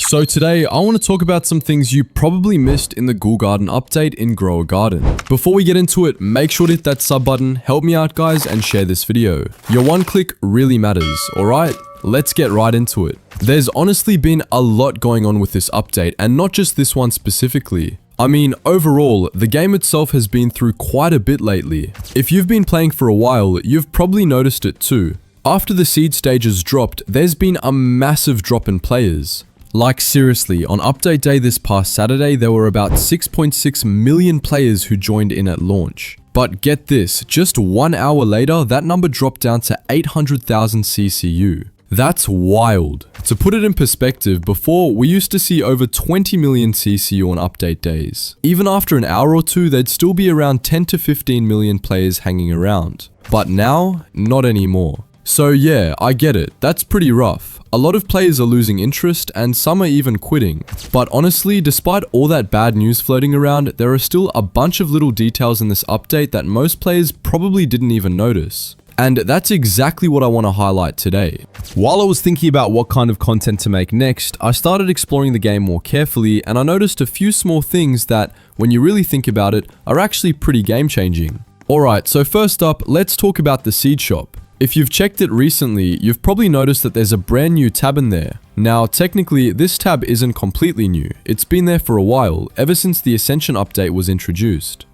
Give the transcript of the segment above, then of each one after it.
So today, I want to talk about some things you probably missed in the Ghoul Garden update in Ghoul Garden. Before we get into it, make sure to hit that sub button, help me out guys, and share this video. Your one click really matters, alright? Let's get right into it. There's honestly been a lot going on with this update, and not just this one specifically. I mean, overall, the game itself has been through quite a bit lately. If you've been playing for a while, you've probably noticed it too. After the seed stages dropped, there's been a massive drop in players. Like seriously, on update day this past Saturday, there were about 6.6 million players who joined in at launch. But get this, just 1 hour later, that number dropped down to 800,000 CCU. That's wild. To put it in perspective, before, we used to see over 20 million CCU on update days. Even after an hour or two, there'd still be around 10 to 15 million players hanging around. But now, not anymore. So yeah, I get it, that's pretty rough. A lot of players are losing interest and some are even quitting. But honestly, despite all that bad news floating around, there are still a bunch of little details in this update that most players probably didn't even notice. And that's exactly what I want to highlight today. While I was thinking about what kind of content to make next, I started exploring the game more carefully and I noticed a few small things that, when you really think about it, are actually pretty game-changing. Alright, so first up, let's talk about the seed shop. If you've checked it recently, you've probably noticed that there's a brand new tab in there. Now, technically, this tab isn't completely new. It's been there for a while, ever since the Ascension update was introduced.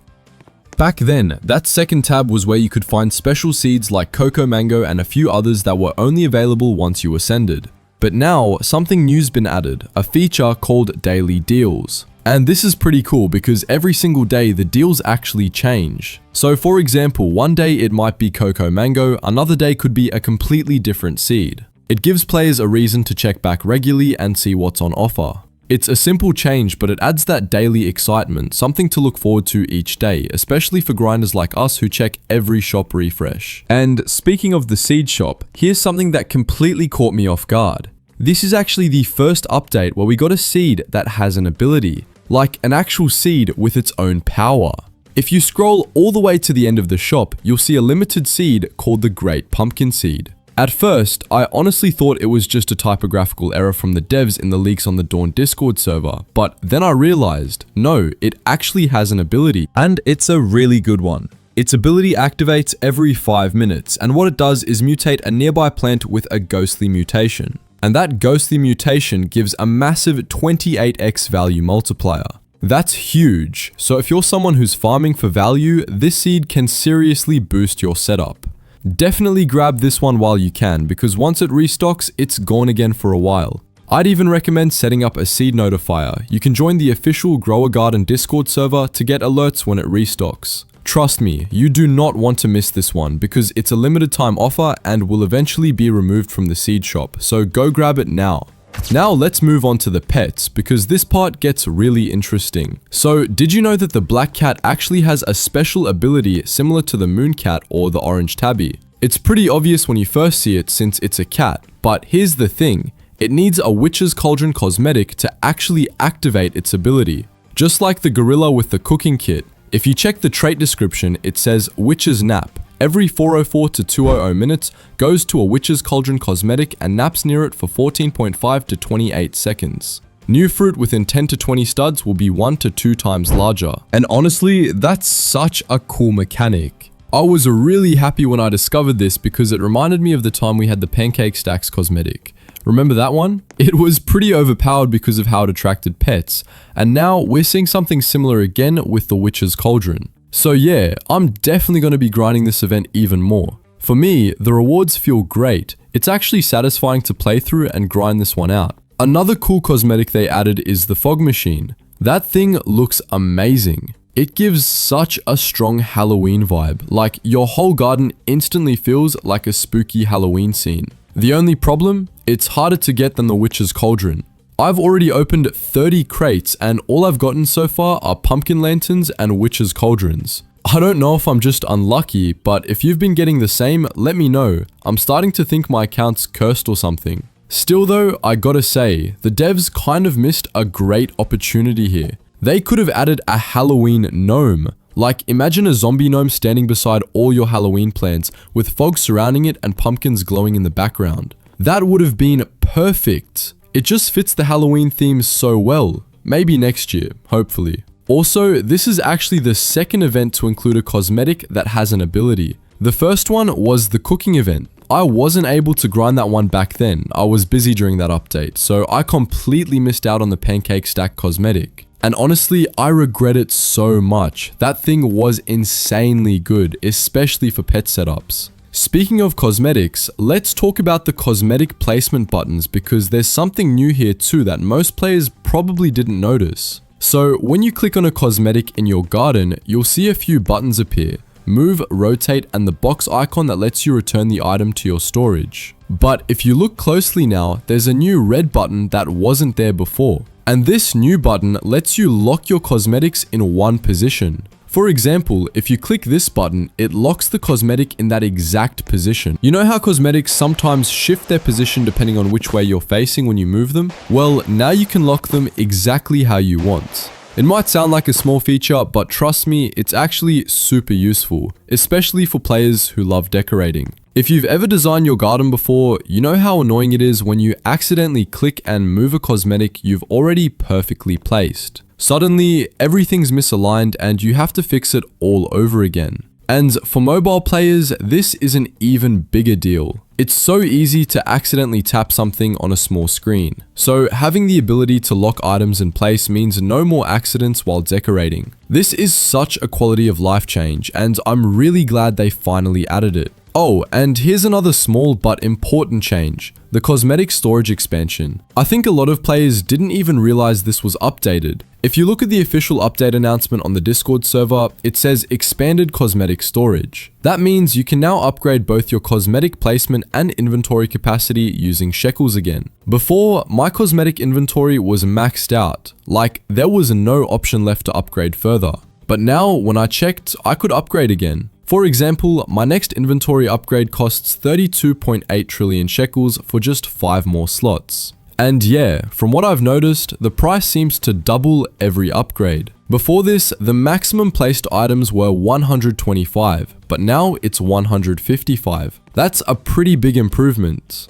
Back then, that second tab was where you could find special seeds like Cocoa Mango and a few others that were only available once you ascended. But now, something new's been added, a feature called Daily Deals. And this is pretty cool because every single day the deals actually change. So for example, one day it might be Cocoa Mango, another day could be a completely different seed. It gives players a reason to check back regularly and see what's on offer. It's a simple change, but it adds that daily excitement, something to look forward to each day, especially for grinders like us who check every shop refresh. And speaking of the seed shop, here's something that completely caught me off guard. This is actually the first update where we got a seed that has an ability, like an actual seed with its own power. If you scroll all the way to the end of the shop, you'll see a limited seed called the Great Pumpkin Seed. At first, I honestly thought it was just a typographical error from the devs in the leaks on the Dawn Discord server, but then I realized, no, it actually has an ability, and it's a really good one. Its ability activates every 5 minutes, and what it does is mutate a nearby plant with a ghostly mutation. And that ghostly mutation gives a massive 28x value multiplier. That's huge, so if you're someone who's farming for value, this seed can seriously boost your setup. Definitely grab this one while you can, because once it restocks, it's gone again for a while. I'd even recommend setting up a seed notifier. You can join the official Ghoul Garden Discord server to get alerts when it restocks. Trust me, you do not want to miss this one because it's a limited time offer and will eventually be removed from the seed shop, so go grab it now. Now let's move on to the pets because this part gets really interesting. So did you know that the black cat actually has a special ability similar to the moon cat or the orange tabby? It's pretty obvious when you first see it since it's a cat, but here's the thing, it needs a witch's cauldron cosmetic to actually activate its ability. Just like the gorilla with the cooking kit, if you check the trait description, it says Witch's Nap. Every 404 to 200 minutes goes to a Witch's Cauldron cosmetic and naps near it for 14.5 to 28 seconds. New fruit within 10 to 20 studs will be 1 to 2 times larger. And honestly, that's such a cool mechanic. I was really happy when I discovered this because it reminded me of the time we had the Pancake Stacks cosmetic. Remember that one? It was pretty overpowered because of how it attracted pets, and now we're seeing something similar again with the Witch's Cauldron. So yeah, I'm definitely going to be grinding this event even more. For me, the rewards feel great. It's actually satisfying to play through and grind this one out. Another cool cosmetic they added is the fog machine. That thing looks amazing. It gives such a strong Halloween vibe, like your whole garden instantly feels like a spooky Halloween scene. The only problem? It's harder to get than the Witch's Cauldron. I've already opened 30 crates and all I've gotten so far are pumpkin lanterns and Witch's Cauldrons. I don't know if I'm just unlucky, but if you've been getting the same, let me know. I'm starting to think my account's cursed or something. Still though, I gotta say, the devs kind of missed a great opportunity here. They could have added a Halloween gnome. Like, imagine a zombie gnome standing beside all your Halloween plants with fog surrounding it and pumpkins glowing in the background. That would have been perfect. It just fits the Halloween theme so well. Maybe next year, hopefully. Also, this is actually the second event to include a cosmetic that has an ability. The first one was the cooking event. I wasn't able to grind that one back then. I was busy during that update, so I completely missed out on the pancake stack cosmetic. And honestly, I regret it so much. That thing was insanely good, especially for pet setups. Speaking of cosmetics, let's talk about the cosmetic placement buttons because there's something new here too that most players probably didn't notice. So when you click on a cosmetic in your garden, you'll see a few buttons appear. Move, rotate, and the box icon that lets you return the item to your storage. But if you look closely now, there's a new red button that wasn't there before. And this new button lets you lock your cosmetics in one position. For example, if you click this button, it locks the cosmetic in that exact position. You know how cosmetics sometimes shift their position depending on which way you're facing when you move them? Well, now you can lock them exactly how you want. It might sound like a small feature, but trust me, it's actually super useful, especially for players who love decorating. If you've ever designed your garden before, you know how annoying it is when you accidentally click and move a cosmetic you've already perfectly placed. Suddenly, everything's misaligned and you have to fix it all over again. And for mobile players, this is an even bigger deal. It's so easy to accidentally tap something on a small screen. So having the ability to lock items in place means no more accidents while decorating. This is such a quality of life change, and I'm really glad they finally added it. Oh, and here's another small but important change, the cosmetic storage expansion. I think a lot of players didn't even realize this was updated. If you look at the official update announcement on the Discord server, it says expanded cosmetic storage. That means you can now upgrade both your cosmetic placement and inventory capacity using shekels again. Before, my cosmetic inventory was maxed out, like there was no option left to upgrade further. But now, when I checked, I could upgrade again. For example, my next inventory upgrade costs 32.8 trillion shekels for just 5 more slots. And yeah, from what I've noticed, the price seems to double every upgrade. Before this, the maximum placed items were 125, but now it's 155. That's a pretty big improvement.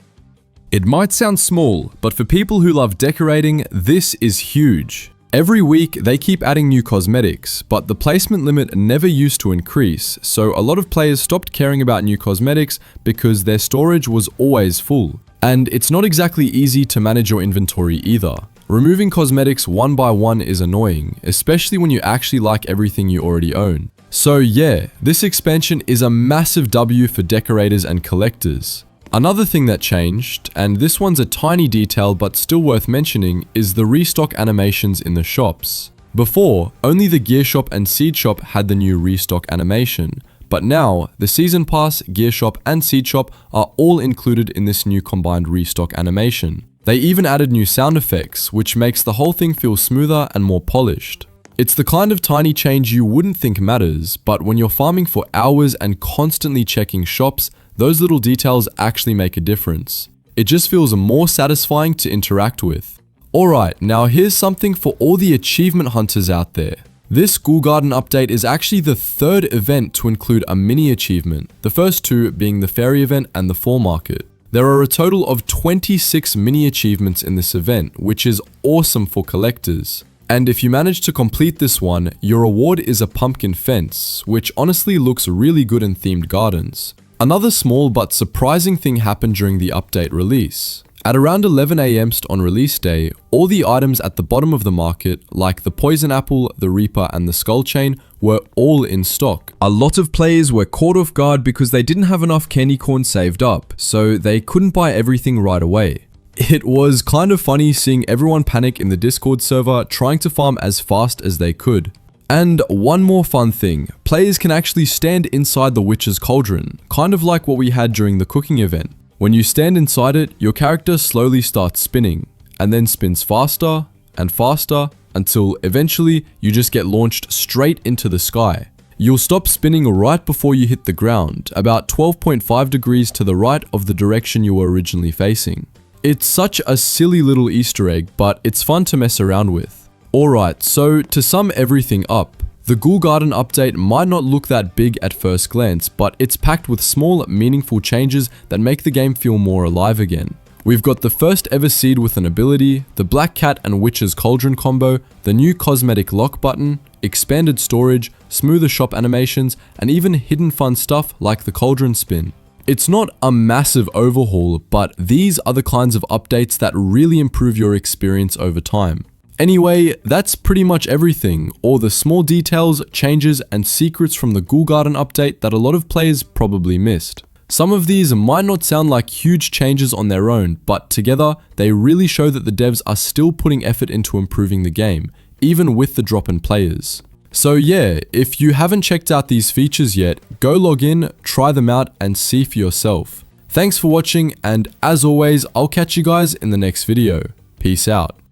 It might sound small, but for people who love decorating, this is huge. Every week, they keep adding new cosmetics, but the placement limit never used to increase, so a lot of players stopped caring about new cosmetics because their storage was always full. And it's not exactly easy to manage your inventory either. Removing cosmetics one by one is annoying, especially when you actually like everything you already own. So yeah, this expansion is a massive W for decorators and collectors. Another thing that changed, and this one's a tiny detail but still worth mentioning, is the restock animations in the shops. Before, only the gear shop and seed shop had the new restock animation, but now the season pass, gear shop and seed shop are all included in this new combined restock animation. They even added new sound effects, which makes the whole thing feel smoother and more polished. It's the kind of tiny change you wouldn't think matters, but when you're farming for hours and constantly checking shops, those little details actually make a difference. It just feels more satisfying to interact with. Alright, now here's something for all the achievement hunters out there. This Ghoul Garden update is actually the third event to include a mini achievement, the first two being the fairy event and the fall market. There are a total of 26 mini achievements in this event, which is awesome for collectors. And if you manage to complete this one, your reward is a pumpkin fence, which honestly looks really good in themed gardens. Another small but surprising thing happened during the update release. At around 11 AM on release day, all the items at the bottom of the market, like the poison apple, the reaper and the skull chain, were all in stock. A lot of players were caught off guard because they didn't have enough candy corn saved up, so they couldn't buy everything right away. It was kind of funny seeing everyone panic in the Discord server trying to farm as fast as they could. And one more fun thing, players can actually stand inside the witch's cauldron, kind of like what we had during the cooking event. When you stand inside it, your character slowly starts spinning, and then spins faster and faster until eventually you just get launched straight into the sky. You'll stop spinning right before you hit the ground, about 12.5 degrees to the right of the direction you were originally facing. It's such a silly little Easter egg, but it's fun to mess around with. Alright, so to sum everything up, the Ghoul Garden update might not look that big at first glance, but it's packed with small, meaningful changes that make the game feel more alive again. We've got the first ever seed with an ability, the Black Cat and Witch's Cauldron combo, the new Cosmetic lock button, expanded storage, smoother shop animations, and even hidden fun stuff like the Cauldron spin. It's not a massive overhaul, but these are the kinds of updates that really improve your experience over time. Anyway, that's pretty much everything, all the small details, changes, and secrets from the Ghoul Garden update that a lot of players probably missed. Some of these might not sound like huge changes on their own, but together, they really show that the devs are still putting effort into improving the game, even with the drop in players. So yeah, if you haven't checked out these features yet, go log in, try them out, and see for yourself. Thanks for watching, and as always, I'll catch you guys in the next video. Peace out.